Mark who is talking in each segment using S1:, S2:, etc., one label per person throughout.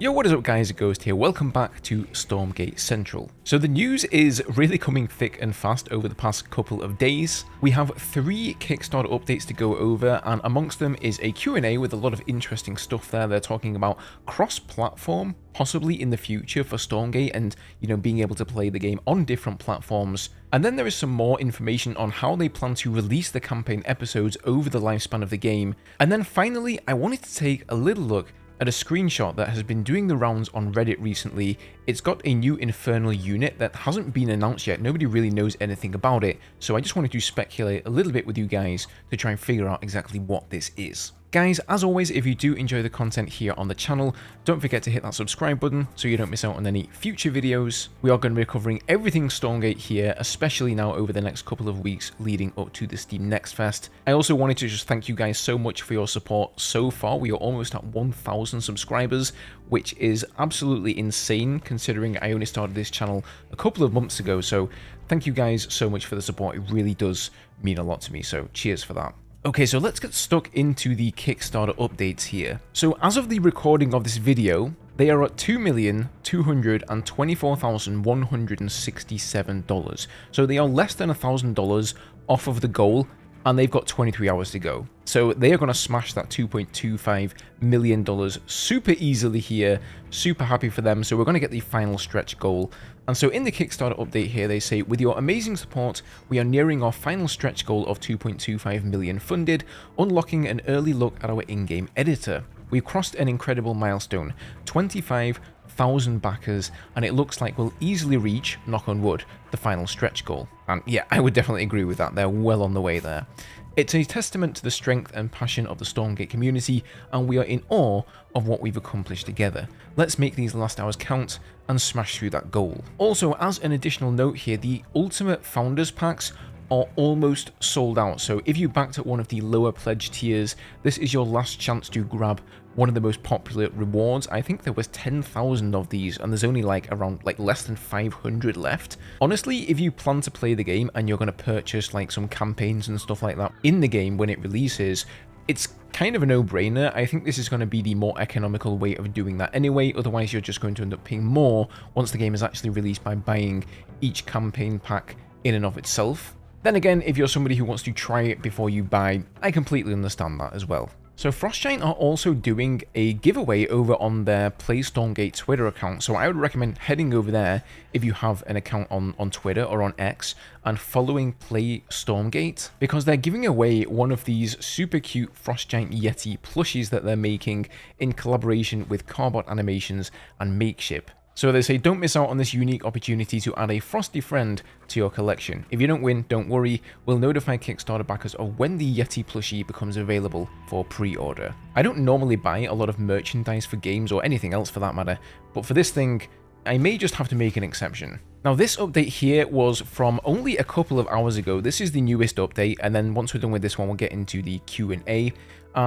S1: Yo, what is up guys, Ghost here, welcome back to Stormgate Central. So the news is really coming thick and fast over the past couple of days. We have 3 Kickstarter updates to go over, and amongst them is a Q&A with a lot of interesting stuff there. They're talking about cross-platform, possibly in the future for Stormgate, and being able to play the game on different platforms. And then there is some more information on how they plan to release the campaign episodes over the lifespan of the game. And then finally, I wanted to take a little look at a screenshot that has been doing the rounds on Reddit recently. It's got a new Infernal unit that hasn't been announced yet. Nobody really knows anything about it, so I just wanted to speculate a little bit with you guys to try and figure out exactly what this is. Guys, as always, if you do enjoy the content here on the channel, don't forget to hit that subscribe button so you don't miss out on any future videos. We are going to be covering everything Stormgate here, especially now over the next couple of weeks leading up to the Steam Next Fest. I also wanted to just thank you guys so much for your support so far. We are almost at 1,000 subscribers, which is absolutely insane considering I only started this channel a couple of months ago. So thank you guys so much for the support. It really does mean a lot to me, so cheers for that. Okay, so let's get stuck into the Kickstarter updates here. So as of the recording of this video, they are at $2,224,167. So they are less than $1,000 off of the goal, and they've got 23 hours to go. So they are going to smash that $2.25 million super easily here. Super happy for them. So we're going to get the final stretch goal. And so in the Kickstarter update here, they say, with your amazing support, we are nearing our final stretch goal of 2.25 million funded, unlocking an early look at our in-game editor. We've crossed an incredible milestone, 25,000 backers, and it looks like we'll easily reach, knock on wood, the final stretch goal. And yeah, I would definitely agree with that. They're well on the way there. It's a testament to the strength and passion of the Stormgate community, and we are in awe of what we've accomplished together. Let's make these last hours count and smash through that goal. Also, as an additional note here, the Ultimate Founders Packs are almost sold out, so if you backed at one of the lower pledge tiers, this is your last chance to grab one of the most popular rewards. I think there was 10,000 of these, and there's only around less than 500 left. Honestly, if you plan to play the game and you're going to purchase some campaigns and stuff like that in the game when it releases, it's kind of a no-brainer. I think this is going to be the more economical way of doing that anyway. Otherwise, you're just going to end up paying more once the game is actually released by buying each campaign pack in and of itself. Then again, if you're somebody who wants to try it before you buy, I completely understand that as well. So Frostgiant are also doing a giveaway over on their Play Stormgate Twitter account, so I would recommend heading over there if you have an account on Twitter or on X and following Play Stormgate, because they're giving away one of these super cute Frostgiant Yeti plushies that they're making in collaboration with Carbot Animations and Makeship. So they say, don't miss out on this unique opportunity to add a frosty friend to your collection. If you don't win, don't worry, we'll notify Kickstarter backers of when the Yeti plushie becomes available for pre-order. I don't normally buy a lot of merchandise for games or anything else for that matter, but for this thing, I may just have to make an exception. Now this update here was from only a couple of hours ago. This is the newest update, and then once we're done with this one, we'll get into the Q&A.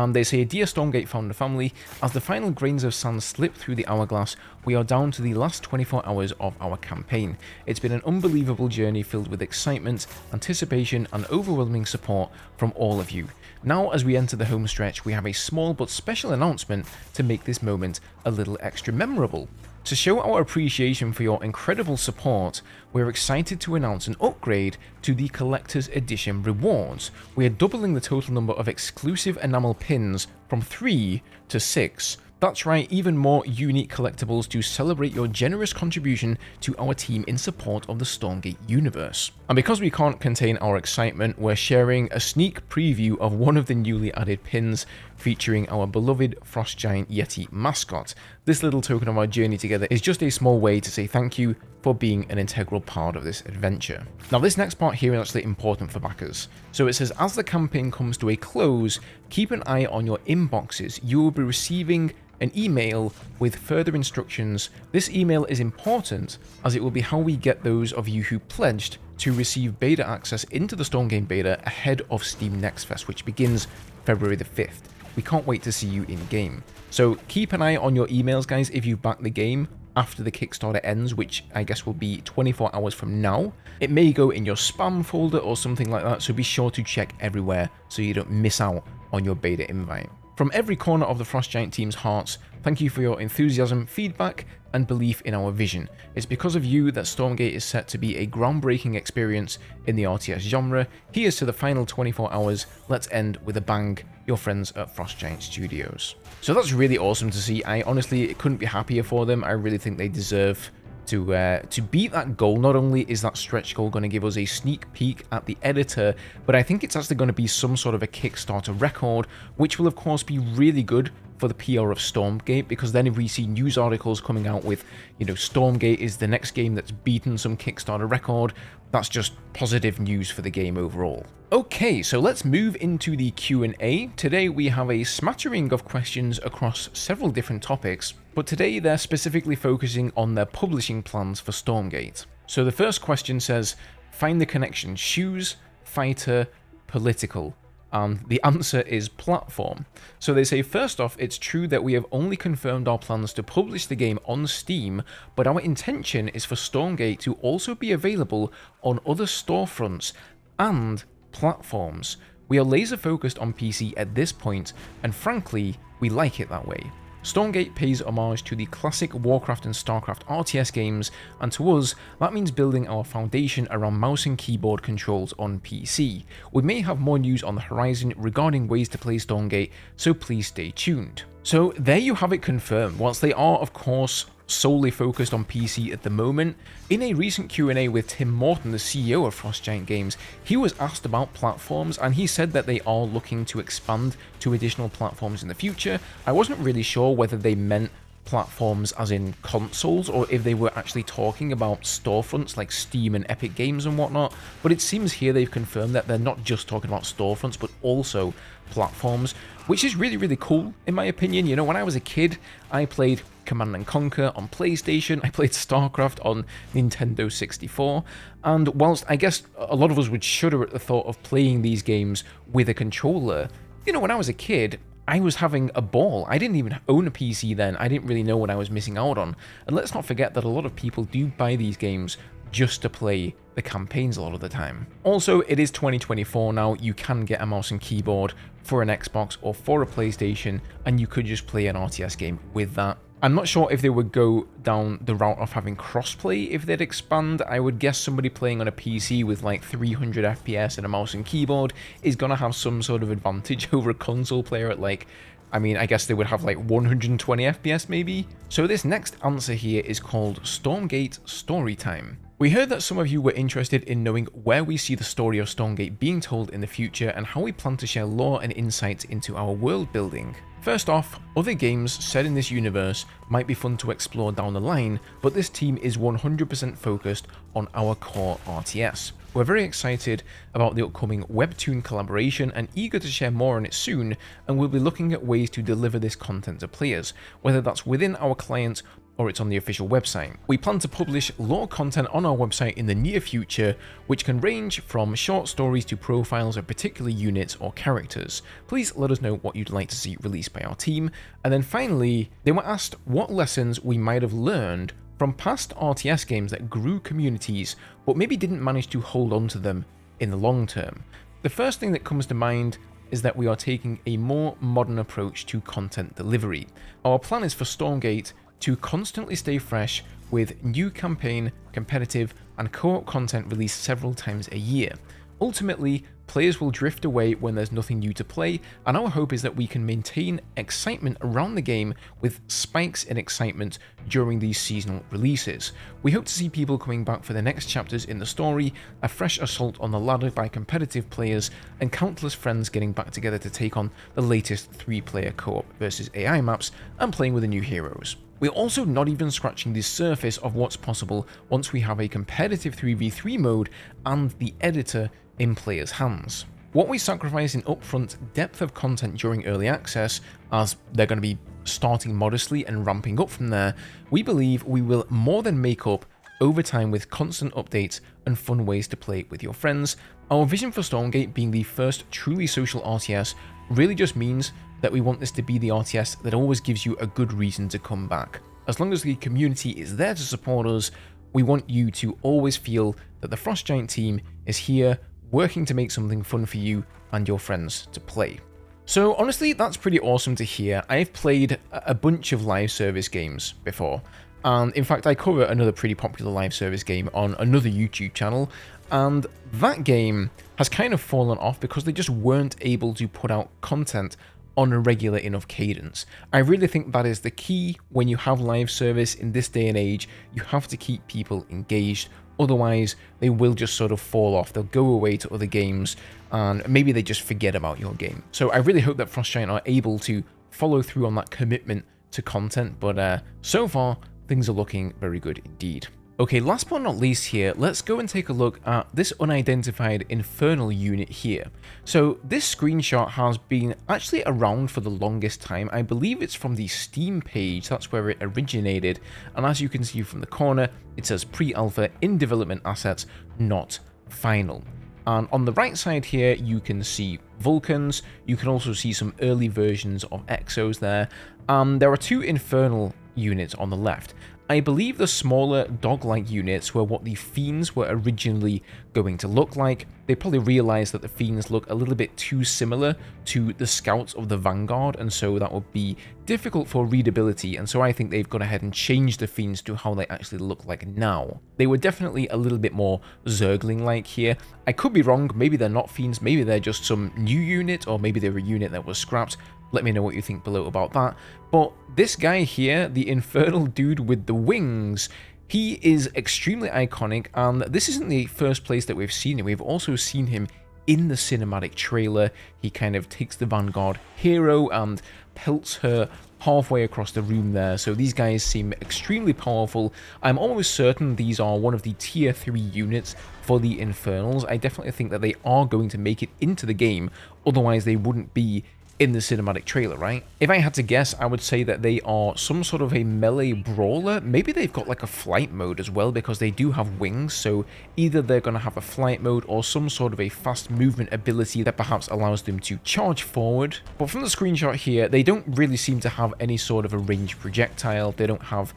S1: They say, Dear Stormgate founder family, as the final grains of sand slip through the hourglass, we are down to the last 24 hours of our campaign. It's been an unbelievable journey filled with excitement, anticipation, and overwhelming support from all of you. Now, as we enter the home stretch, we have a small but special announcement to make this moment a little extra memorable. To show our appreciation for your incredible support, we're excited to announce an upgrade to the Collector's Edition rewards. We are doubling the total number of exclusive enamel pins from 3 to 6. That's right, even more unique collectibles to celebrate your generous contribution to our team in support of the Stormgate universe. And because we can't contain our excitement, we're sharing a sneak preview of one of the newly added pins featuring our beloved Frostgiant Yeti mascot. This little token of our journey together is just a small way to say thank you for being an integral part of this adventure. Now this next part here is actually important for backers. So it says, as the campaign comes to a close, keep an eye on your inboxes. You will be receiving an email with further instructions. This email is important as it will be how we get those of you who pledged to receive beta access into the Stormgate beta ahead of Steam Next Fest, which begins February the 5th. We can't wait to see you in game. So keep an eye on your emails, guys, if you've backed the game after the Kickstarter ends, which I guess will be 24 hours from now. It may go in your spam folder or something like that, so be sure to check everywhere so you don't miss out on your beta invite. From every corner of the Frost Giant team's hearts, thank you for your enthusiasm, feedback, and belief in our vision. It's because of you that Stormgate is set to be a groundbreaking experience in the RTS genre. Here's to the final 24 hours. Let's end with a bang. Your friends at Frost Giant Studios. So that's really awesome to see. I honestly couldn't be happier for them. I really think they deserve to beat that goal. Not only is that stretch goal going to give us a sneak peek at the editor, but I think it's actually going to be some sort of a Kickstarter record, which will of course be really good for the PR of Stormgate, because then if we see news articles coming out with, you know, Stormgate is the next game that's beaten some Kickstarter record, that's just positive news for the game overall. Okay, so let's move into the Q&A. Today we have a smattering of questions across several different topics, but today they're specifically focusing on their publishing plans for Stormgate. So the first question says, find the connection, shoes, fighter, political. And the answer is platform. So they say, first off, it's true that we have only confirmed our plans to publish the game on Steam, but our intention is for Stormgate to also be available on other storefronts and platforms. We are laser focused on PC at this point, and frankly, we like it that way. Stormgate pays homage to the classic Warcraft and Starcraft RTS games, and to us, that means building our foundation around mouse and keyboard controls on PC. We may have more news on the horizon regarding ways to play Stormgate, so please stay tuned. So there you have it confirmed. Whilst they are, of course, solely focused on PC at the moment, in a recent Q&A with Tim Morton, the CEO of Frost Giant Games, he was asked about platforms, and he said that they are looking to expand to additional platforms in the future. I wasn't really sure whether they meant platforms as in consoles, or if they were actually talking about storefronts like Steam and Epic Games and whatnot, but it seems here they've confirmed that they're not just talking about storefronts, but also platforms, which is really, really cool, in my opinion. You know, when I was a kid, I played Command & Conquer on PlayStation, I played StarCraft on Nintendo 64, and whilst I guess a lot of us would shudder at the thought of playing these games with a controller, you know, when I was a kid, I was having a ball. I didn't even own a PC then. I didn't really know what I was missing out on. And let's not forget that a lot of people do buy these games just to play the campaigns a lot of the time. Also, it is 2024 now. You can get a mouse and keyboard for an Xbox or for a PlayStation, and you could just play an RTS game with that. I'm not sure if they would go down the route of having crossplay if they'd expand. I would guess somebody playing on a PC with like 300 FPS and a mouse and keyboard is going to have some sort of advantage over a console player at like, I mean, I guess they would have like 120 FPS maybe. So this next answer here is called Stormgate Storytime. We heard that some of you were interested in knowing where we see the story of Stormgate being told in the future and how we plan to share lore and insights into our world building. First off, other games set in this universe might be fun to explore down the line, but this team is 100% focused on our core RTS. We're very excited about the upcoming Webtoon collaboration and eager to share more on it soon, and we'll be looking at ways to deliver this content to players, whether that's within our client or it's on the official website. We plan to publish lore content on our website in the near future, which can range from short stories to profiles of particular units or characters. Please let us know what you'd like to see released by our team. And then finally, they were asked what lessons we might have learned from past RTS games that grew communities, but maybe didn't manage to hold on to them in the long term. The first thing that comes to mind is that we are taking a more modern approach to content delivery. Our plan is for Stormgate to constantly stay fresh with new campaign, competitive, and co-op content released several times a year. Ultimately, players will drift away when there's nothing new to play, and our hope is that we can maintain excitement around the game with spikes in excitement during these seasonal releases. We hope to see people coming back for the next chapters in the story, a fresh assault on the ladder by competitive players, and countless friends getting back together to take on the latest 3-player co-op versus AI maps and playing with the new heroes. We're also not even scratching the surface of what's possible once we have a competitive 3v3 mode and the editor in players' hands. What we sacrifice in upfront depth of content during early access, as they're going to be starting modestly and ramping up from there, we believe we will more than make up over time with constant updates and fun ways to play with your friends. Our vision for Stormgate being the first truly social RTS really just means that we want this to be the RTS that always gives you a good reason to come back. As long as the community is there to support us, we want you to always feel that the Frost Giant team is here working to make something fun for you and your friends to play. So honestly, that's pretty awesome to hear. I've played a bunch of live service games before. And in fact, I cover another pretty popular live service game on another YouTube channel. And that game has kind of fallen off because they just weren't able to put out content on a regular enough cadence. I really think that is the key when you have live service in this day and age. You have to keep people engaged. Otherwise, they will just sort of fall off. They'll go away to other games, and maybe they just forget about your game. So I really hope that Frost Giant are able to follow through on that commitment to content, but so far, things are looking very good indeed. Okay, last but not least here, let's go and take a look at this unidentified Infernal unit here. So this screenshot has been actually around for the longest time. I believe it's from the Steam page, that's where it originated. And as you can see from the corner, it says pre-alpha in development assets, not final. And on the right side here, you can see Vulcans. You can also see some early versions of Exos there. There are two Infernal units on the left. I believe the smaller dog-like units were what the Fiends were originally going to look like. They probably realized that the Fiends look a little bit too similar to the Scouts of the Vanguard, and so that would be difficult for readability, and so I think they've gone ahead and changed the Fiends to how they actually look like now. They were definitely a little bit more Zergling-like here. I could be wrong, maybe they're not Fiends, maybe they're just some new unit, or maybe they're a unit that was scrapped. Let me know what you think below about that. But this guy here, the Infernal dude with the wings, he is extremely iconic, and this isn't the first place that we've seen him. We've also seen him in the cinematic trailer. He kind of takes the Vanguard hero and pelts her halfway across the room there. So these guys seem extremely powerful. I'm almost certain these are one of the tier 3 units for the Infernals. I definitely think that they are going to make it into the game, otherwise they wouldn't be in the cinematic trailer, right? If I had to guess, I would say that they are some sort of a melee brawler. Maybe they've got like a flight mode as well, because they do have wings, so either they're going to have a flight mode or some sort of a fast movement ability that perhaps allows them to charge forward. But from the screenshot here, they don't really seem to have any sort of a ranged projectile. They don't have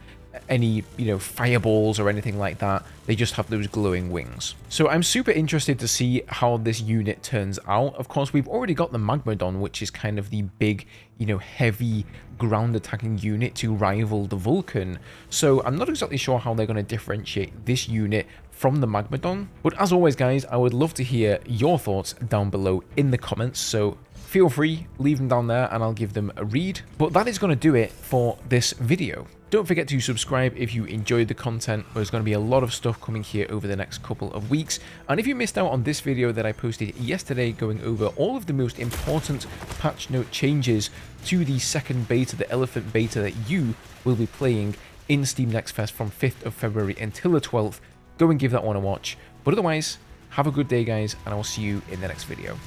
S1: any, fireballs or anything like that. They just have those glowing wings. So I'm super interested to see how this unit turns out. Of course, we've already got the Magmadon, which is kind of the big, heavy ground attacking unit to rival the Vulcan. So I'm not exactly sure how they're going to differentiate this unit from the Magmadon. But as always, guys, I would love to hear your thoughts down below in the comments. So feel free, leave them down there and I'll give them a read. But that is going to do it for this video. Don't forget to subscribe if you enjoyed the content. There's going to be a lot of stuff coming here over the next couple of weeks. And if you missed out on this video that I posted yesterday going over all of the most important patch note changes to the second beta, the Elephant beta that you will be playing in Steam Next Fest from 5th of February until the 12th, go and give that one a watch. But otherwise, have a good day, guys, and I will see you in the next video.